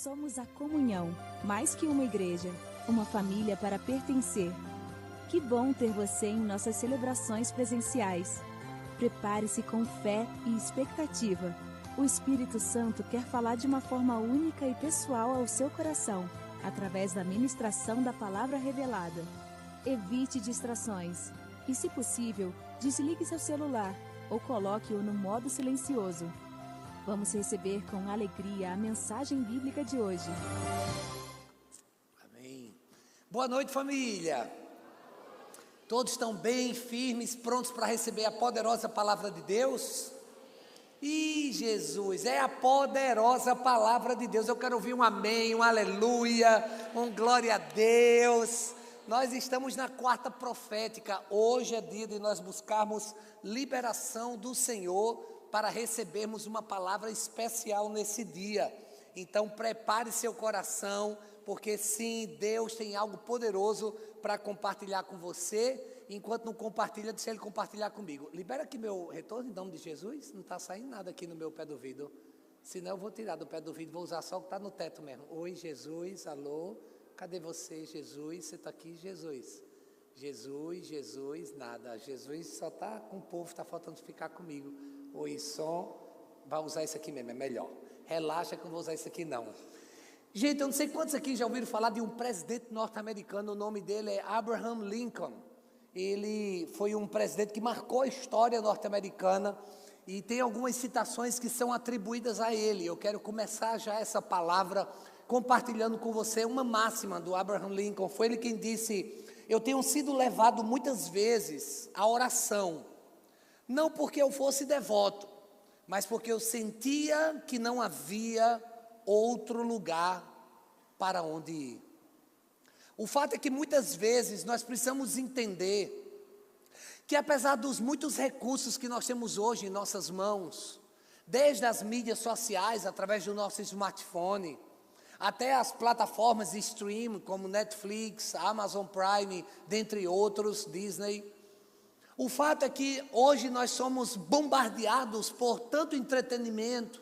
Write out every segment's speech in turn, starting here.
Somos a comunhão, mais que uma igreja, uma família para pertencer. Que bom ter você em nossas celebrações presenciais. Prepare-se com fé e expectativa. O Espírito Santo quer falar de uma forma única e pessoal ao seu coração, através da ministração da palavra revelada. Evite distrações e, se possível, desligue seu celular ou coloque-o no modo silencioso. Vamos receber com alegria a mensagem bíblica de hoje. Amém. Boa noite, família. Todos estão bem, firmes, prontos para receber a poderosa palavra de Deus? E Jesus, é a poderosa palavra de Deus. Eu quero ouvir um amém, um aleluia, um glória a Deus. Nós estamos na quarta profética. Hoje é dia de nós buscarmos liberação do Senhor para recebermos uma palavra especial nesse dia. Então prepare seu coração, porque sim, Deus tem algo poderoso para compartilhar com você. Enquanto não compartilha, deixa Ele compartilhar comigo. Libera aqui meu retorno em nome de Jesus. Não está saindo nada aqui no meu pé do vidro. Senão eu vou tirar do pé do vidro, vou usar só o que está no teto mesmo. Oi, Jesus, alô, cadê você, Jesus? Você está aqui, Jesus? Jesus, nada. Jesus só está com o povo, está faltando ficar comigo. Oi, som, vai usar isso aqui mesmo, é melhor. Relaxa que eu não vou usar isso aqui não. Gente, eu não sei quantos aqui já ouviram falar de um presidente norte-americano, o nome dele é Abraham Lincoln. Ele foi um presidente que marcou a história norte-americana e tem algumas citações que são atribuídas a ele. Eu quero começar já essa palavra compartilhando com você uma máxima do Abraham Lincoln. Foi ele quem disse: eu tenho sido levado muitas vezes à oração, não porque eu fosse devoto, mas porque eu sentia que não havia outro lugar para onde ir. O fato é que muitas vezes nós precisamos entender que, apesar dos muitos recursos que nós temos hoje em nossas mãos, desde as mídias sociais, através do nosso smartphone, até as plataformas de streaming como Netflix, Amazon Prime, dentre outros, Disney, o fato é que hoje nós somos bombardeados por tanto entretenimento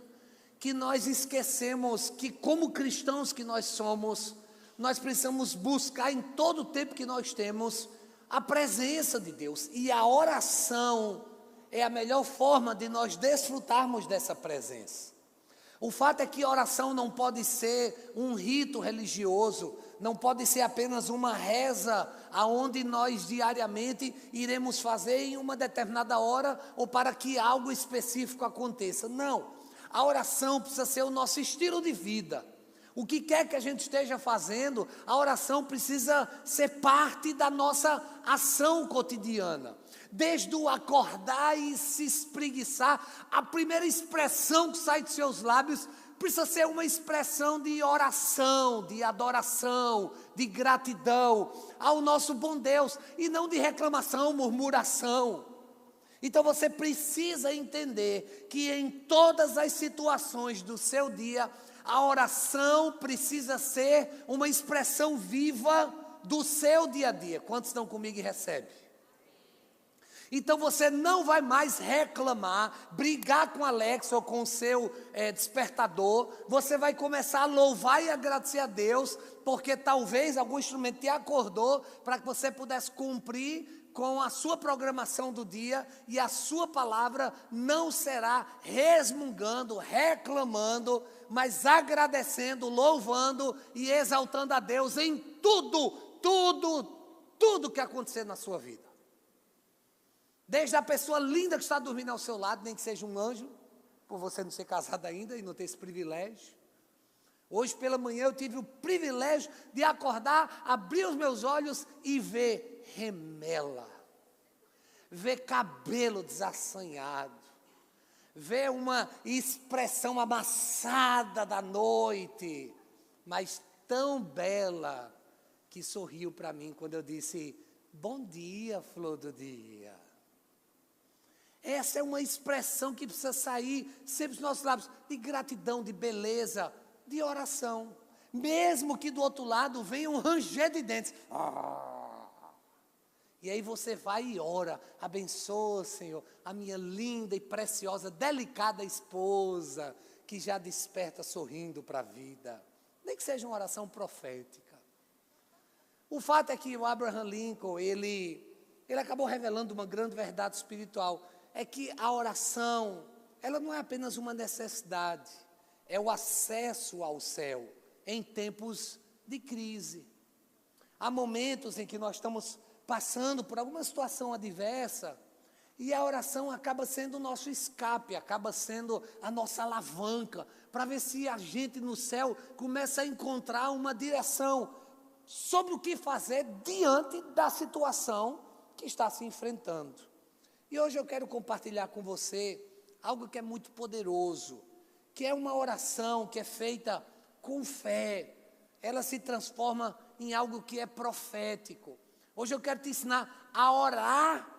que nós esquecemos que, como cristãos que nós somos, nós precisamos buscar em todo o tempo que nós temos a presença de Deus. E a oração é a melhor forma de nós desfrutarmos dessa presença. O fato é que a oração não pode ser um rito religioso, não pode ser apenas uma reza aonde nós diariamente iremos fazer em uma determinada hora ou para que algo específico aconteça. Não, a oração precisa ser o nosso estilo de vida. O que quer que a gente esteja fazendo, a oração precisa ser parte da nossa ação cotidiana. Desde o acordar e se espreguiçar, a primeira expressão que sai de seus lábios precisa ser uma expressão de oração, de adoração, de gratidão ao nosso bom Deus, e não de reclamação, murmuração. Então você precisa entender que em todas as situações do seu dia, a oração precisa ser uma expressão viva do seu dia a dia. Quantos estão comigo e recebem? Então você não vai mais reclamar, brigar com a Alexa ou com o seu despertador. Você vai começar a louvar e agradecer a Deus, porque talvez algum instrumento te acordou para que você pudesse cumprir com a sua programação do dia, e a sua palavra não será resmungando, reclamando, mas agradecendo, louvando e exaltando a Deus em tudo que acontecer na sua vida. Desde a pessoa linda que está dormindo ao seu lado, nem que seja um anjo, por você não ser casado ainda e não ter esse privilégio. Hoje pela manhã eu tive o privilégio de acordar, abrir os meus olhos e ver remela, ver cabelo desassanhado, ver uma expressão amassada da noite, mas tão bela que sorriu para mim quando eu disse: bom dia, flor do dia. Essa é uma expressão que precisa sair sempre dos nossos lábios, de gratidão, de beleza, de oração. Mesmo que do outro lado venha um ranger de dentes. E aí você vai e ora: abençoa, Senhor, a minha linda e preciosa, delicada esposa, que já desperta sorrindo para a vida. nem que seja uma oração profética. O fato é que o Abraham Lincoln, ele acabou revelando uma grande verdade espiritual, é que a oração, ela não é apenas uma necessidade, é o acesso ao céu em tempos de crise. Há momentos em que nós estamos passando por alguma situação adversa, e a oração acaba sendo o nosso escape, acaba sendo a nossa alavanca, para ver se a gente no céu começa a encontrar uma direção sobre o que fazer diante da situação que está se enfrentando. E hoje eu quero compartilhar com você algo que é muito poderoso, que é uma oração que é feita com fé. Ela se transforma em algo que é profético. Hoje eu quero te ensinar a orar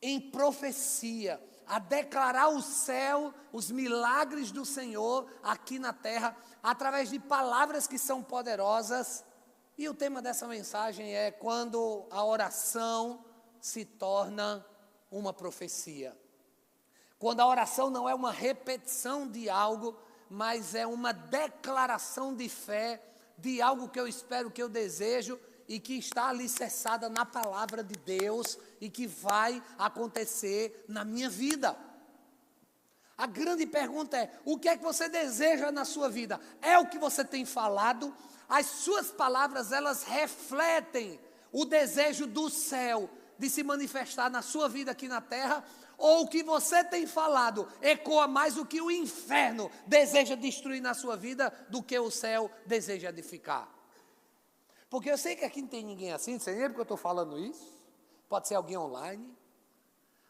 em profecia, a declarar o céu, os milagres do Senhor aqui na terra, através de palavras que são poderosas. E o tema dessa mensagem é quando a oração se torna uma profecia. Quando a oração não é uma repetição de algo, mas é uma declaração de fé, de algo que eu espero, que eu desejo, e que está alicerçada na palavra de Deus, e que vai acontecer na minha vida. A grande pergunta é, o que é que você deseja na sua vida? É o que você tem falado? As suas palavras, elas refletem o desejo do céu de se manifestar na sua vida aqui na terra? Ou o que você tem falado ecoa mais o que o inferno deseja destruir na sua vida do que o céu deseja edificar? Porque eu sei que aqui não tem ninguém assim, não sei nem porque eu estou falando isso, pode ser alguém online,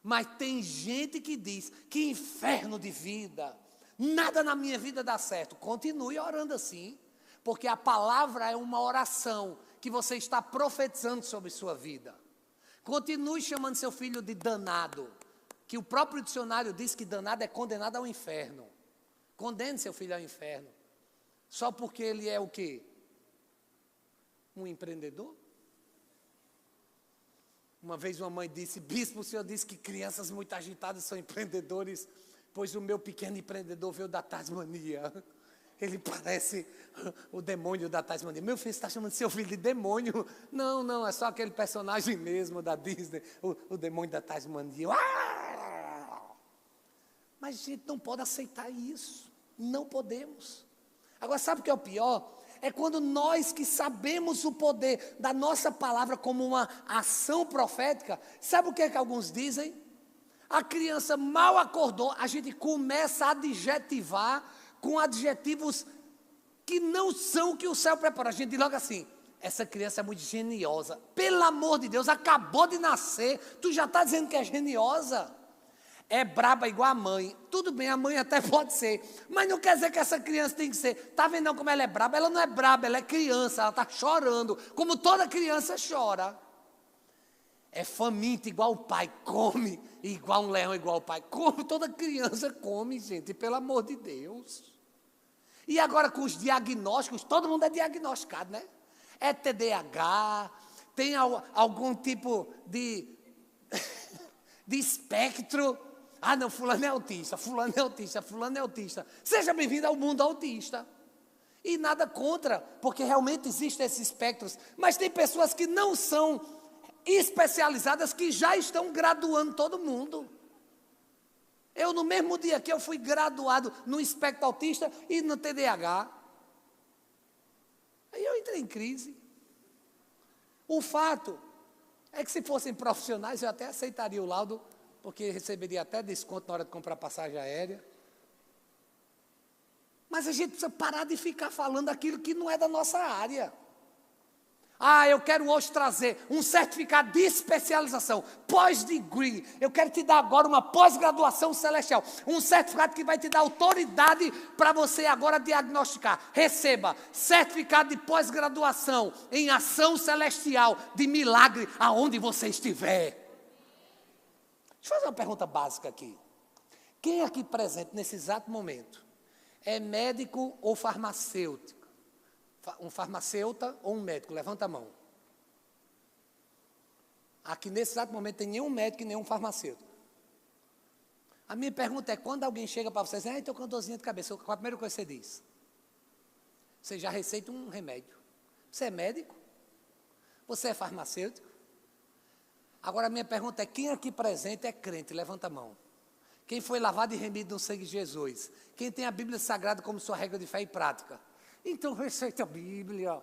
mas tem gente que diz, que inferno de vida, nada na minha vida dá certo. Continue orando assim, porque a palavra é uma oração que você está profetizando sobre sua vida. Continue chamando seu filho de danado, que o próprio dicionário diz que danado é condenado ao inferno. Condene seu filho ao inferno, só porque ele é o quê? Um empreendedor? Uma vez uma mãe disse, bispo, o senhor disse que crianças muito agitadas são empreendedores, pois o meu pequeno empreendedor veio da Tasmania. Ele parece o demônio da Tasmania. Meu filho, você está chamando seu filho de demônio? Não, não, é só aquele personagem mesmo da Disney, o demônio da Tasmania. Mas a gente não pode aceitar isso, não podemos. Agora, sabe o que é o pior? É quando nós que sabemos o poder da nossa palavra como uma ação profética, sabe o que é que alguns dizem? A criança mal acordou, a gente começa a adjetivar com adjetivos que não são o que o céu prepara. A gente diz logo assim, essa criança é muito geniosa. Pelo amor de Deus, acabou de nascer, tu já está dizendo que é geniosa? É braba igual a mãe. Tudo bem, a mãe até pode ser, mas não quer dizer que essa criança tem que ser. Está vendo como ela é braba? Ela não é braba, ela é criança, ela está chorando, como toda criança chora. É faminta igual o pai, come igual um leão, igual o pai. Como toda criança come, gente, pelo amor de Deus. E agora com os diagnósticos, todo mundo é diagnosticado, né? É TDAH, tem algum tipo de espectro. Ah, não, fulano é autista, fulano é autista, fulano é autista. Seja bem-vindo ao mundo autista. E nada contra, porque realmente existem esses espectros. Mas tem pessoas que não são especializadas, que já estão graduando todo mundo. Eu, no mesmo dia que eu fui graduado no espectro autista e no TDAH, aí eu entrei em crise. O fato é que se fossem profissionais, eu até aceitaria o laudo, porque receberia até desconto na hora de comprar passagem aérea. Mas a gente precisa parar de ficar falando aquilo que não é da nossa área. Ah, eu quero hoje trazer um certificado de especialização, pós-degree. Eu quero te dar agora uma pós-graduação celestial. Um certificado que vai te dar autoridade para você agora diagnosticar. Receba, certificado de pós-graduação em ação celestial, de milagre, aonde você estiver. Deixa eu fazer uma pergunta básica aqui. Quem aqui presente nesse exato momento é médico ou farmacêutico? Um farmacêuta ou um médico? Levanta a mão. Aqui nesse exato momento tem nenhum médico e nenhum farmacêutico. A minha pergunta é, quando alguém chega para você e diz, estou com uma dorzinha de cabeça, qual a primeira coisa que você diz? Você já receita um remédio. Você é médico? Você é farmacêutico? Agora a minha pergunta é, quem aqui presente é crente? Levanta a mão. Quem foi lavado e remido no sangue de Jesus? Quem tem a Bíblia Sagrada como sua regra de fé e prática? Então receita a Bíblia.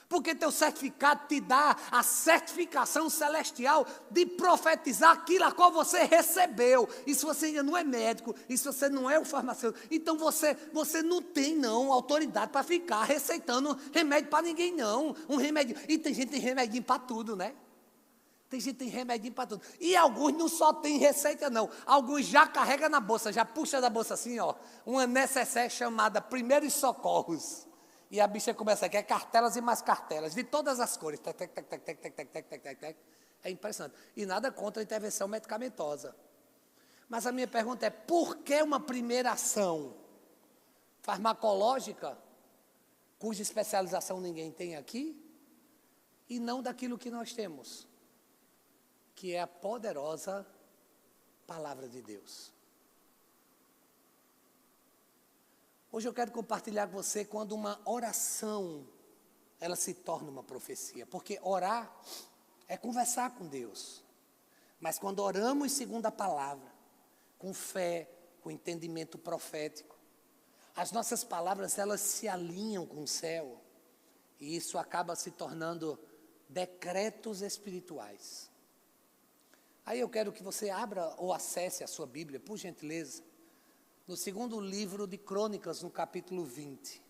Porque teu certificado te dá a certificação celestial de profetizar aquilo a qual você recebeu. E se você ainda não é médico, e se você não é um farmacêutico, então você não tem não autoridade para ficar receitando remédio para ninguém não. Um remédio. E tem gente que tem remedinho para tudo, né? Tem gente que tem remedinho para tudo. E alguns não só tem receita não. Alguns já carrega na bolsa, já puxa da bolsa assim, ó. Uma necessaire chamada Primeiros Socorros. E a bicha começa aqui, é cartelas e mais cartelas, de todas as cores. É impressionante. E nada contra a intervenção medicamentosa. Mas a minha pergunta é, por que uma primeira ação farmacológica, cuja especialização ninguém tem aqui, e não daquilo que nós temos, que é a poderosa palavra de Deus? Hoje eu quero compartilhar com você quando uma oração, ela se torna uma profecia. Porque orar é conversar com Deus. Mas quando oramos segundo a palavra, com fé, com entendimento profético, as nossas palavras, elas se alinham com o céu. E isso acaba se tornando decretos espirituais. Aí eu quero que você abra ou acesse a sua Bíblia, por gentileza, no segundo livro de Crônicas, no capítulo 20.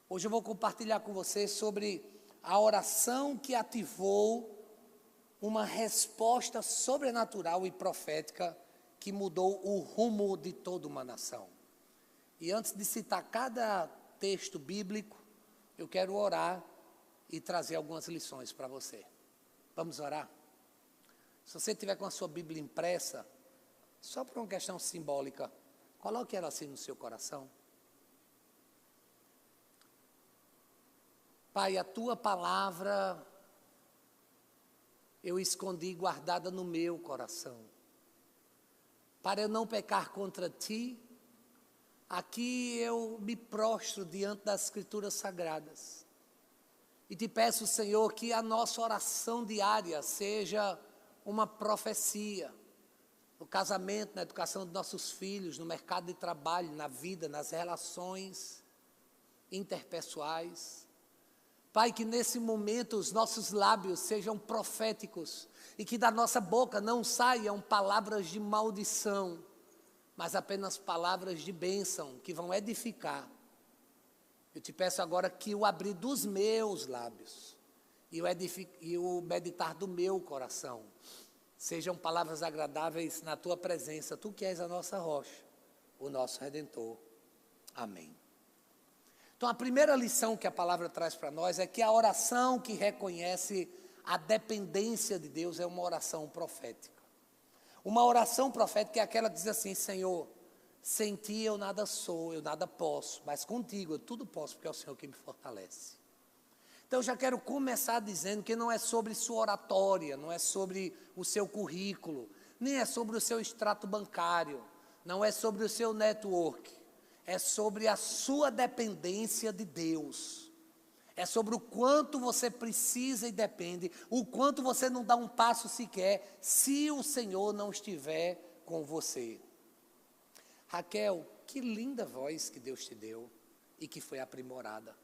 Hoje eu vou compartilhar com você sobre a oração que ativou uma resposta sobrenatural e profética que mudou o rumo de toda uma nação. E antes de citar cada texto bíblico, eu quero orar e trazer algumas lições para você. Vamos orar? Se você tiver com a sua Bíblia impressa, só por uma questão simbólica, coloque ela assim no seu coração. Pai, a tua palavra eu escondi guardada no meu coração. Para eu não pecar contra ti, aqui eu me prostro diante das Escrituras Sagradas. E te peço, Senhor, que a nossa oração diária seja uma profecia. No casamento, na educação dos nossos filhos, no mercado de trabalho, na vida, nas relações interpessoais. Pai, que nesse momento os nossos lábios sejam proféticos e que da nossa boca não saiam palavras de maldição, mas apenas palavras de bênção que vão edificar. Eu te peço agora que o abrir dos meus lábios e o meditar do meu coração sejam palavras agradáveis na tua presença, tu que és a nossa rocha, o nosso Redentor. Amém. Então a primeira lição que a palavra traz para nós é que a oração que reconhece a dependência de Deus é uma oração profética. Uma oração profética é aquela que diz assim: Senhor, sem ti eu nada sou, eu nada posso, mas contigo eu tudo posso, porque é o Senhor que me fortalece. Então eu já quero começar dizendo que não é sobre sua oratória, não é sobre o seu currículo, nem é sobre o seu extrato bancário, não é sobre o seu network, é sobre a sua dependência de Deus. É sobre o quanto você precisa e depende, o quanto você não dá um passo sequer, se o Senhor não estiver com você. Raquel, que linda voz que Deus te deu e que foi aprimorada.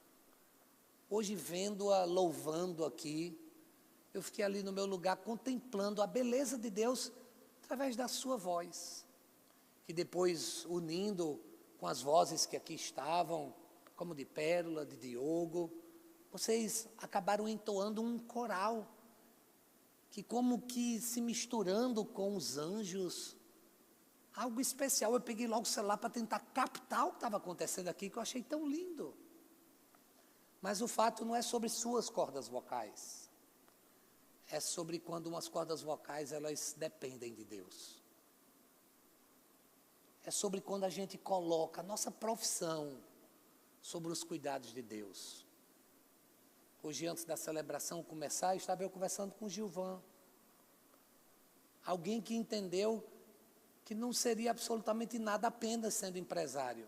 Hoje, vendo-a, louvando aqui, eu fiquei ali no meu lugar contemplando a beleza de Deus através da sua voz. Que depois, unindo com as vozes que aqui estavam, como de Pérola, de Diogo, vocês acabaram entoando um coral, que como que se misturando com os anjos, algo especial. Eu peguei logo o celular para tentar captar o que estava acontecendo aqui, que eu achei tão lindo. Mas o fato não é sobre suas cordas vocais. É sobre quando umas cordas vocais, elas dependem de Deus. É sobre quando a gente coloca a nossa profissão sobre os cuidados de Deus. Hoje, antes da celebração começar, estava eu conversando com o Gilvan. Alguém que entendeu que não seria absolutamente nada apenas sendo empresário,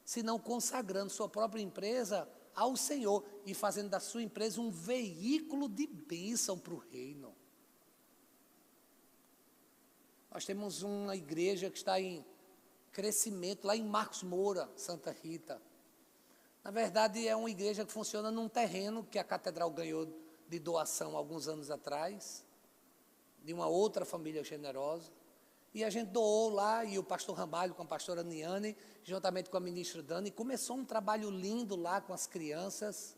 senão consagrando sua própria empresa ao Senhor e fazendo da sua empresa um veículo de bênção para o reino. Nós temos uma igreja que está em crescimento lá em Marcos Moura, Santa Rita. Na verdade, é uma igreja que funciona num terreno que a catedral ganhou de doação alguns anos atrás, de uma outra família generosa. E a gente doou lá, e o pastor Ramalho com a pastora Niane, juntamente com a ministra Dani, começou um trabalho lindo lá com as crianças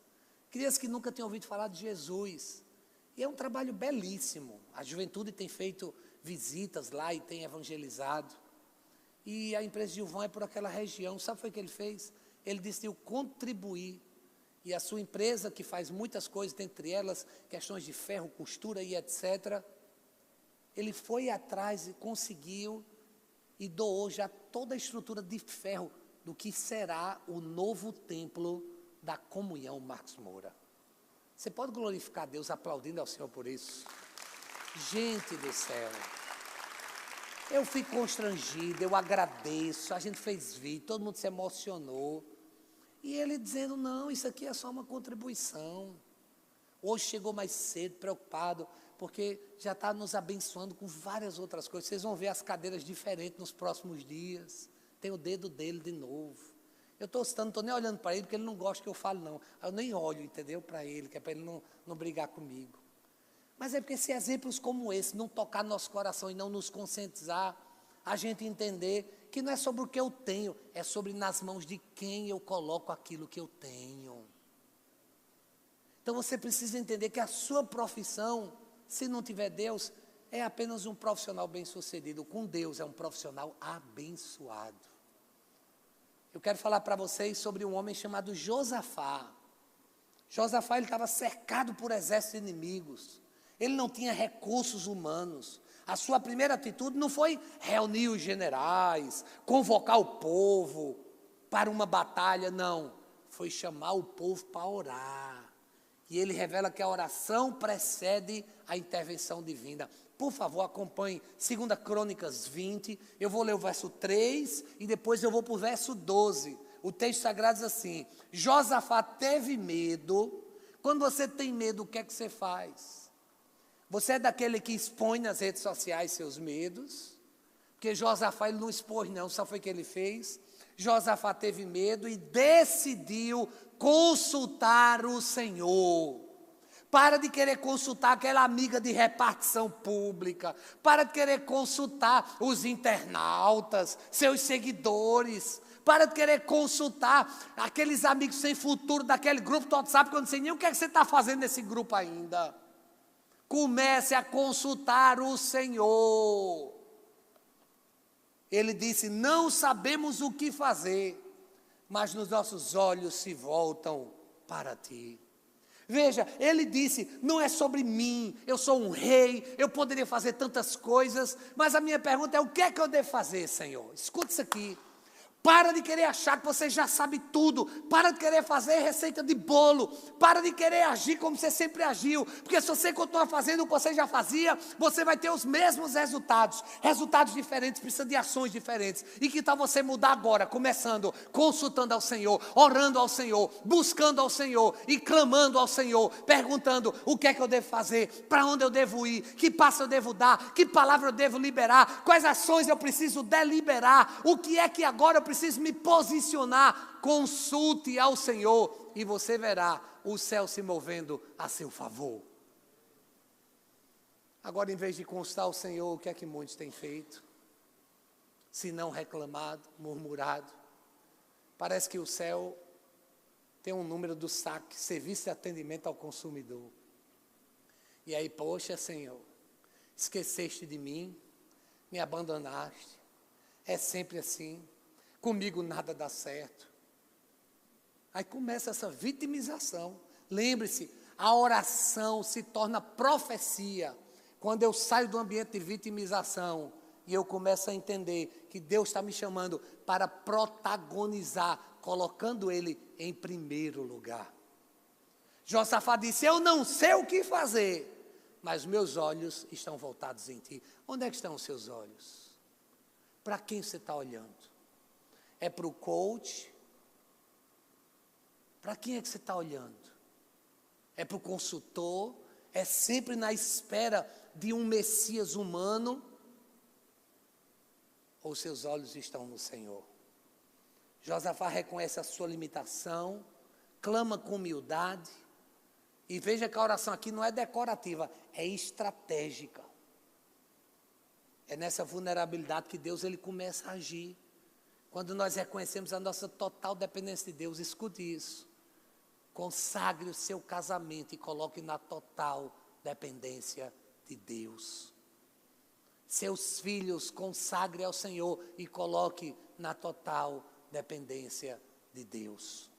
que nunca tinham ouvido falar de Jesus. E é um trabalho belíssimo. A juventude tem feito visitas lá e tem evangelizado. E a empresa Gilvão é por aquela região. Sabe o que foi que ele fez? Ele decidiu contribuir. E a sua empresa, que faz muitas coisas, dentre elas questões de ferro, costura e etc., ele foi atrás e conseguiu e doou já toda a estrutura de ferro do que será o novo templo da comunhão Marcos Moura. Você pode glorificar a Deus aplaudindo ao Senhor por isso? Gente do céu, eu fui constrangido, eu agradeço, a gente fez vídeo, todo mundo se emocionou. E ele dizendo, não, isso aqui é só uma contribuição. Hoje chegou mais cedo, preocupado, porque já está nos abençoando com várias outras coisas. Vocês vão ver as cadeiras diferentes nos próximos dias. Tem o dedo dele de novo. Eu estou citando, não estou nem olhando para ele, porque ele não gosta que eu fale, não. Eu nem olho, entendeu, para ele, que é para ele não brigar comigo. Mas é porque se exemplos como esse não tocar nosso coração e não nos conscientizar, a gente entender que não é sobre o que eu tenho, é sobre nas mãos de quem eu coloco aquilo que eu tenho. Então você precisa entender que a sua profissão, se não tiver Deus, é apenas um profissional bem-sucedido. Com Deus é um profissional abençoado. Eu quero falar para vocês sobre um homem chamado Josafá. Josafá, ele estava cercado por exércitos inimigos. Ele não tinha recursos humanos. A sua primeira atitude não foi reunir os generais, convocar o povo para uma batalha, não. Foi chamar o povo para orar. E ele revela que a oração precede a intervenção divina. Por favor, acompanhe 2 Crônicas 20. Eu vou ler o verso 3 e depois eu vou para o verso 12. O texto sagrado diz assim: Josafá teve medo. Quando você tem medo, o que é que você faz? Você é daquele que expõe nas redes sociais seus medos? Porque Josafá, ele não expôs não, só foi o que ele fez. Josafá teve medo e decidiu consultar o Senhor. Para de querer consultar aquela amiga de repartição pública. Para de querer consultar os internautas, seus seguidores. Para de querer consultar aqueles amigos sem futuro daquele grupo do WhatsApp, que eu não sei nem o que é que você está fazendo nesse grupo ainda. Comece a consultar o Senhor. Ele disse, não sabemos o que fazer, mas nos nossos olhos se voltam para ti. Veja, ele disse, não é sobre mim, eu sou um rei, eu poderia fazer tantas coisas, mas a minha pergunta é, o que é que eu devo fazer, Senhor? Escuta isso aqui. Para de querer achar que você já sabe tudo. Para de querer fazer receita de bolo. Para de querer agir como você sempre agiu. Porque se você continuar fazendo o que você já fazia, você vai ter os mesmos resultados. Resultados diferentes, precisa de ações diferentes. E que tal você mudar agora, começando, consultando ao Senhor, orando ao Senhor, buscando ao Senhor e clamando ao Senhor, perguntando o que é que eu devo fazer, para onde eu devo ir, que passo eu devo dar, que palavra eu devo liberar, quais ações eu preciso deliberar, o que é que agora eu preciso me posicionar. Consulte ao Senhor e você verá o céu se movendo a seu favor. Agora, em vez de consultar ao Senhor, o que é que muitos têm feito? Se não reclamado, murmurado. Parece que o céu tem um número do SAC, Serviço de Atendimento ao Consumidor. E aí, poxa, Senhor, esqueceste de mim, me abandonaste, é sempre assim. Comigo nada dá certo. Aí começa essa vitimização. Lembre-se, a oração se torna profecia quando eu saio do ambiente de vitimização e eu começo a entender que Deus está me chamando para protagonizar, colocando Ele em primeiro lugar. Josafá disse, eu não sei o que fazer, mas meus olhos estão voltados em Ti. Onde é que estão os seus olhos? Para quem você está olhando? É para o coach, Para quem é que você está olhando? É para o consultor? É sempre na espera de um Messias humano? Ou seus olhos estão no Senhor? Josafá reconhece a sua limitação, clama com humildade, e veja que a oração aqui não é decorativa, é estratégica. É nessa vulnerabilidade que Deus ele começa a agir. Quando nós reconhecemos a nossa total dependência de Deus, escute isso. Consagre o seu casamento e coloque na total dependência de Deus. Seus filhos, consagre ao Senhor e coloque na total dependência de Deus.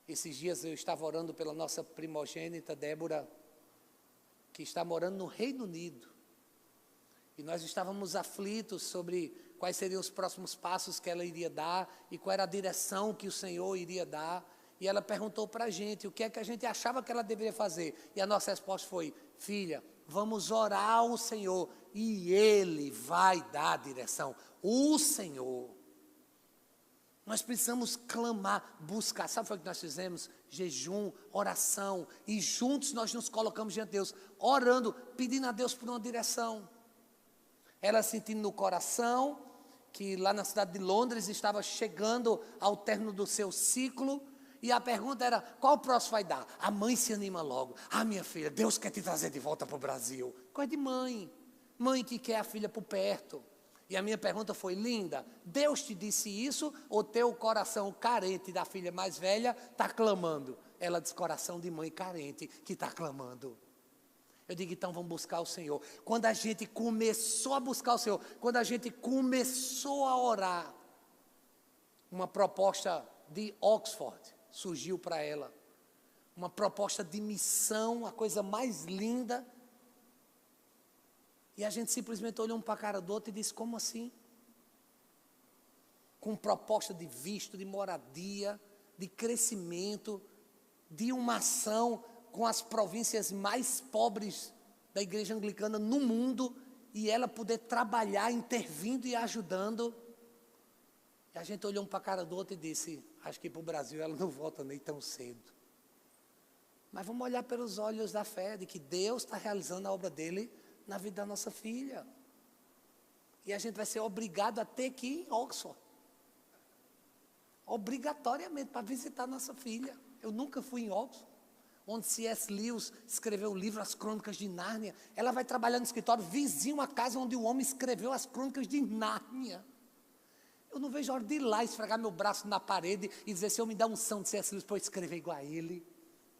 Esses dias eu estava orando pela nossa primogênita, Débora, que está morando no Reino Unido. E nós estávamos aflitos sobre quais seriam os próximos passos que ela iria dar e qual era a direção que o Senhor iria dar. E ela perguntou para a gente o que é que a gente achava que ela deveria fazer. E a nossa resposta foi: filha, vamos orar ao Senhor e Ele vai dar a direção. O Senhor. Nós precisamos clamar, buscar. Sabe o que nós fizemos? Jejum, oração. E juntos nós nos colocamos diante de Deus, orando, pedindo a Deus por uma direção. Ela sentindo no coração que lá na cidade de Londres estava chegando ao término do seu ciclo. E a pergunta era: qual o próximo vai dar? A mãe se anima logo: ah, minha filha, Deus quer te trazer de volta para o Brasil. Coisa de mãe. Mãe que quer a filha por perto. E a minha pergunta foi: linda, Deus te disse isso ou teu coração carente da filha mais velha está clamando? Ela disse: coração de mãe carente que está clamando. Eu digo: então vamos buscar o Senhor. Quando a gente começou a buscar o Senhor, quando a gente começou a orar, uma proposta de Oxford surgiu para ela. Uma proposta de missão, a coisa mais linda. E a gente simplesmente olhou um para a cara do outro e disse: como assim? Com proposta de visto, de moradia, de crescimento, de uma ação com as províncias mais pobres da igreja anglicana no mundo, e ela poder trabalhar, intervindo e ajudando. E a gente olhou um para a cara do outro e disse: acho que para o Brasil ela não volta nem tão cedo. Mas vamos olhar pelos olhos da fé, de que Deus está realizando a obra dele na vida da nossa filha. E a gente vai ser obrigado a ter que ir em Oxford. Obrigatoriamente, para visitar nossa filha. Eu nunca fui em Oxford, onde C.S. Lewis escreveu o livro As Crônicas de Nárnia. Ela vai trabalhar no escritório vizinho à casa onde o homem escreveu as Crônicas de Nárnia. Eu não vejo a hora de ir lá, esfregar meu braço na parede e dizer: Senhor, me dá unção de C.S. Lewis para eu escrever igual a ele.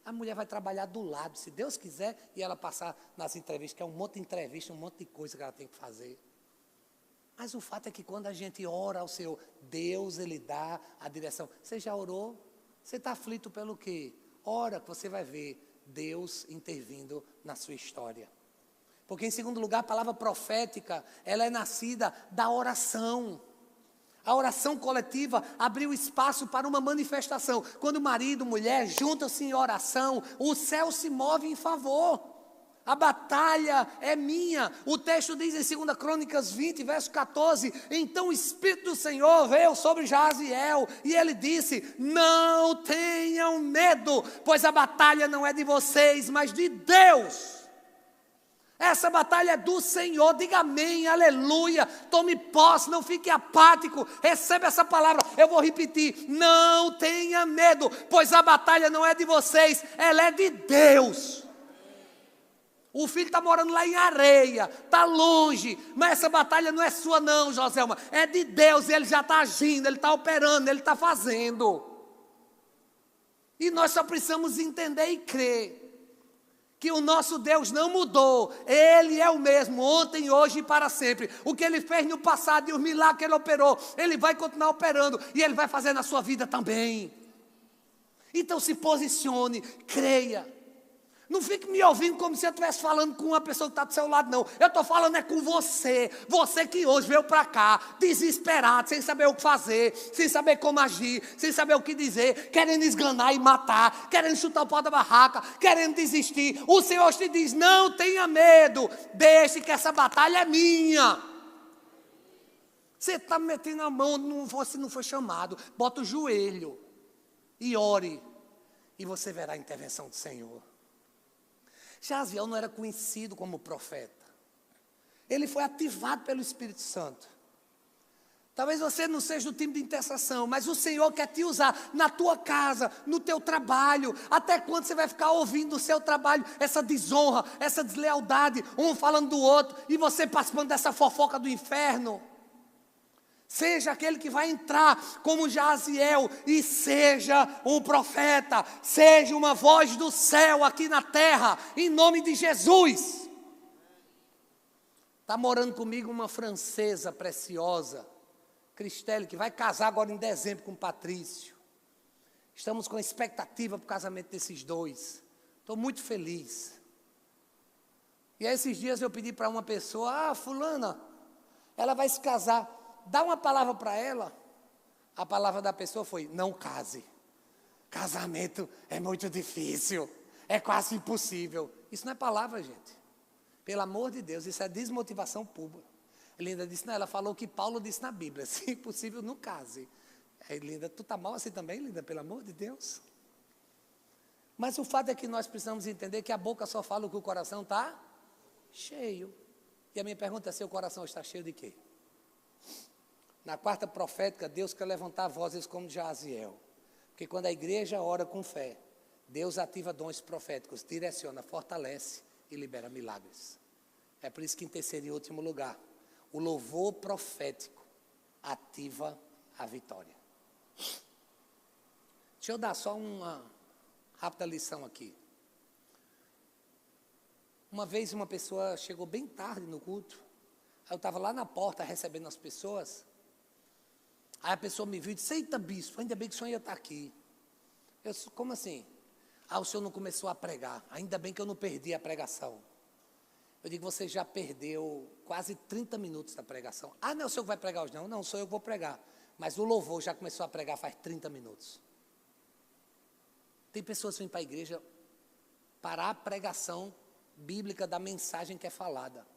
A mulher vai trabalhar do lado, se Deus quiser, e ela passar nas entrevistas, que é um monte de entrevista, um monte de coisa que ela tem que fazer. Mas o fato é que quando a gente ora ao Senhor, Deus, Ele dá a direção. Você já orou? Você está aflito pelo quê? Ora, que você vai ver Deus intervindo na sua história. Porque, em segundo lugar, a palavra profética, ela é nascida da oração. A oração coletiva abriu espaço para uma manifestação. Quando marido e mulher juntam-se em oração, o céu se move em favor. A batalha é minha. O texto diz em 2 Crônicas 20, verso 14: então o Espírito do Senhor veio sobre Jaziel, e ele disse: não tenham medo, pois a batalha não é de vocês, mas de Deus. Essa batalha é do Senhor. Diga amém, aleluia, tome posse, não fique apático, receba essa palavra. Eu vou repetir: não tenha medo, pois a batalha não é de vocês, ela é de Deus. O filho está morando lá em Areia, está longe, mas essa batalha não é sua não, Joselma, é de Deus, e Ele já está agindo, Ele está operando, Ele está fazendo. E nós só precisamos entender e crer que o nosso Deus não mudou. Ele é o mesmo, ontem, hoje e para sempre. O que Ele fez no passado e os milagres que Ele operou, Ele vai continuar operando, e Ele vai fazer na sua vida também. Então se posicione, creia. Não fique me ouvindo como se eu estivesse falando com uma pessoa que está do seu lado, não. Eu estou falando é com você. Você que hoje veio para cá, desesperado, sem saber o que fazer, sem saber como agir, sem saber o que dizer, querendo esganar e matar, querendo chutar o pau da barraca, querendo desistir. O Senhor te diz: não tenha medo, deixe que essa batalha é minha. Você está metendo a mão onde você não foi chamado. Bota o joelho. e ore, e você verá a intervenção do Senhor. Jaziel não era conhecido como profeta. Ele foi ativado pelo Espírito Santo. Talvez você não seja o time de intercessão, mas o Senhor quer te usar na tua casa, no teu trabalho. Até quando você vai ficar ouvindo do seu trabalho essa desonra, essa deslealdade, um falando do outro, e você participando dessa fofoca do inferno? Seja aquele que vai entrar como Jaziel e seja um profeta, seja uma voz do céu aqui na terra, em nome de Jesus. Está morando comigo uma francesa preciosa, Cristelle, que vai casar agora em dezembro com o Patrício. Estamos com expectativa para o casamento desses dois. Estou muito feliz. E esses dias eu pedi para uma pessoa, fulana, ela vai se casar, dá uma palavra para ela. A palavra da pessoa foi, não case. Casamento é muito difícil, é quase impossível. Isso não é palavra, gente. Pelo amor de Deus, isso é desmotivação pública. Linda disse, não, ela falou o que Paulo disse na Bíblia, se possível, não case. Linda, tu está mal assim também, Linda, pelo amor de Deus? Mas o fato é que nós precisamos entender que a boca só fala o que o coração está cheio. E a minha pergunta é, seu coração está cheio de quê? Na quarta profética, Deus quer levantar vozes como Jaziel. Porque quando a igreja ora com fé, Deus ativa dons proféticos, direciona, fortalece e libera milagres. É por isso que em terceiro e último lugar, o louvor profético ativa a vitória. Deixa eu dar só uma rápida lição aqui. Uma vez uma pessoa chegou bem tarde no culto, aí eu estava lá na porta recebendo as pessoas, aí a pessoa me viu e disse, eita bispo, ainda bem que o senhor ia estar aqui. Eu disse, como assim? O senhor não começou a pregar, ainda bem que eu não perdi a pregação. Eu digo, você já perdeu quase 30 minutos da pregação. Não é o senhor que vai pregar hoje? Não, sou eu que vou pregar. Mas o louvor já começou a pregar faz 30 minutos. Tem pessoas que vêm para a igreja parar a pregação bíblica da mensagem que é falada.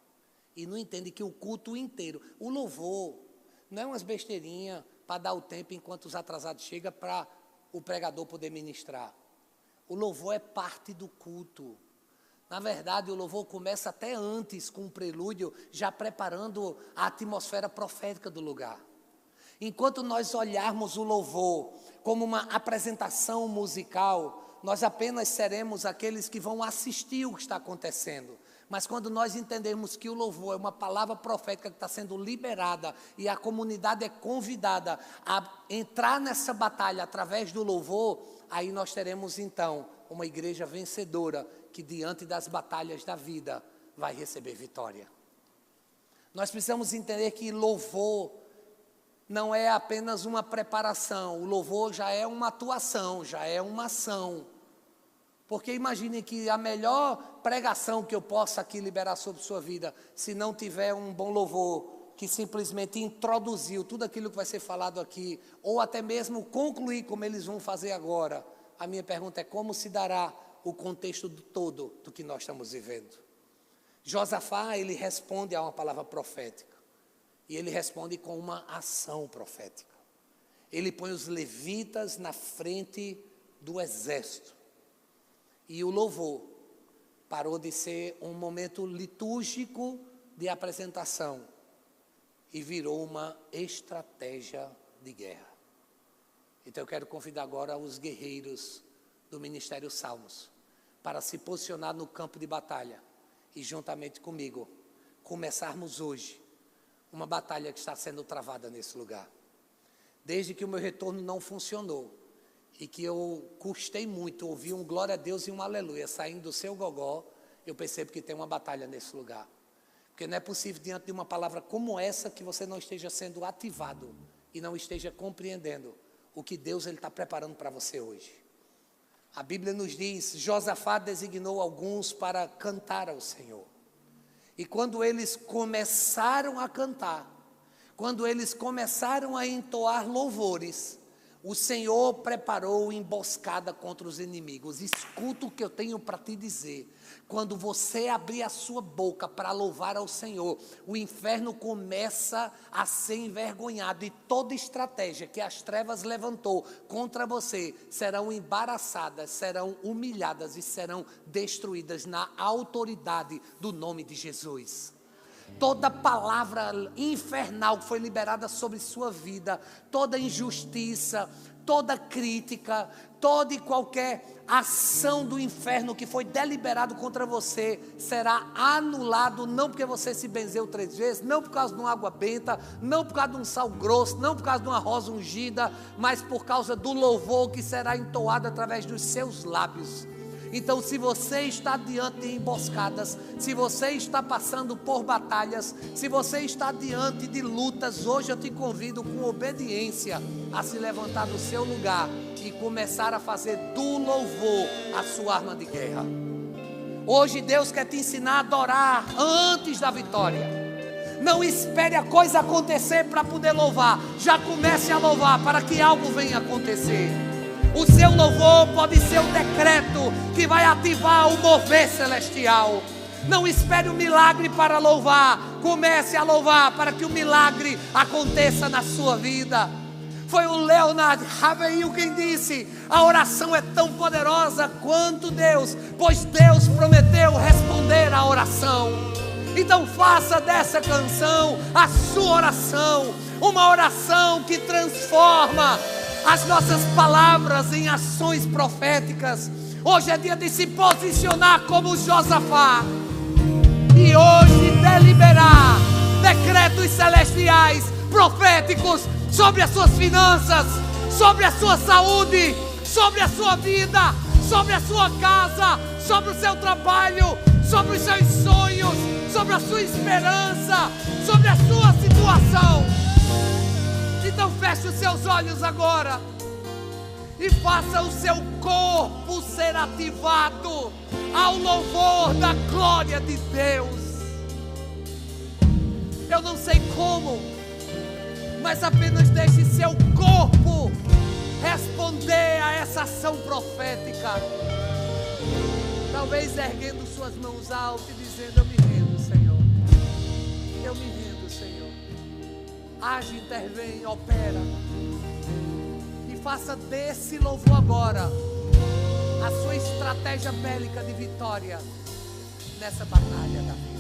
E não entendem que o culto inteiro, o louvor, não é umas besteirinhas para dar o tempo enquanto os atrasados chegam para o pregador poder ministrar. O louvor é parte do culto. Na verdade, o louvor começa até antes, com um prelúdio, já preparando a atmosfera profética do lugar. Enquanto nós olharmos o louvor como uma apresentação musical, nós apenas seremos aqueles que vão assistir o que está acontecendo. Mas quando nós entendermos que o louvor é uma palavra profética que está sendo liberada e a comunidade é convidada a entrar nessa batalha através do louvor, aí nós teremos então uma igreja vencedora que diante das batalhas da vida vai receber vitória. Nós precisamos entender que louvor não é apenas uma preparação, o louvor já é uma atuação, já é uma ação. Porque imagine que a melhor pregação que eu possa aqui liberar sobre sua vida, se não tiver um bom louvor, que simplesmente introduziu tudo aquilo que vai ser falado aqui, ou até mesmo concluir como eles vão fazer agora, a minha pergunta é como se dará o contexto todo do que nós estamos vivendo. Josafá, ele responde a uma palavra profética. E ele responde com uma ação profética. Ele põe os levitas na frente do exército. E o louvor parou de ser um momento litúrgico de apresentação e virou uma estratégia de guerra. Então eu quero convidar agora os guerreiros do Ministério Salmos para se posicionar no campo de batalha e juntamente comigo começarmos hoje uma batalha que está sendo travada nesse lugar. Desde que o meu retorno não funcionou e que eu custei muito ouvir um glória a Deus e um aleluia saindo do seu gogó, eu percebo que tem uma batalha nesse lugar. Porque não é possível diante de uma palavra como essa que você não esteja sendo ativado e não esteja compreendendo o que Deus está preparando para você hoje. A Bíblia nos diz, Josafá designou alguns para cantar ao Senhor. E quando eles começaram a cantar, quando eles começaram a entoar louvores, O Senhor preparou emboscada contra os inimigos. Escuta o que eu tenho para te dizer. Quando você abrir a sua boca para louvar ao Senhor, o inferno começa a ser envergonhado, e toda estratégia que as trevas levantou contra você serão embaraçadas, serão humilhadas e serão destruídas na autoridade do nome de Jesus. Toda palavra infernal que foi liberada sobre sua vida, toda injustiça, toda crítica, toda e qualquer ação do inferno que foi deliberado contra você, será anulado, não porque você se benzeu 3 vezes, não por causa de uma água benta, não por causa de um sal grosso, não por causa de uma rosa ungida, mas por causa do louvor que será entoado através dos seus lábios. Então, se você está diante de emboscadas, se você está passando por batalhas, se você está diante de lutas, hoje eu te convido com obediência a se levantar do seu lugar e começar a fazer do louvor a sua arma de guerra. Hoje Deus quer te ensinar a adorar antes da vitória. Não espere a coisa acontecer para poder louvar. Já comece a louvar para que algo venha acontecer. O seu louvor pode ser um decreto que vai ativar o mover celestial. Não espere um milagre para louvar. Comece a louvar para que o milagre aconteça na sua vida. Foi o Leonard Ravenhill quem disse: a oração é tão poderosa quanto Deus, pois Deus prometeu responder à oração. Então faça dessa canção a sua oração, uma oração que transforma as nossas palavras em ações proféticas. Hoje é dia de se posicionar como Josafá, e hoje deliberar decretos celestiais, proféticos, sobre as suas finanças, sobre a sua saúde, sobre a sua vida, sobre a sua casa, sobre o seu trabalho, sobre os seus sonhos, sobre a sua esperança, sobre a sua situação. Então feche os seus olhos agora e faça o seu corpo ser ativado ao louvor da glória de Deus. Eu não sei como, mas apenas deixe seu corpo responder a essa ação profética. Talvez erguendo suas mãos altas e dizendo: eu me rendo, Senhor. Eu me rendo, Senhor. Age, intervém, opera. E faça desse louvor agora a sua estratégia bélica de vitória nessa batalha da vida.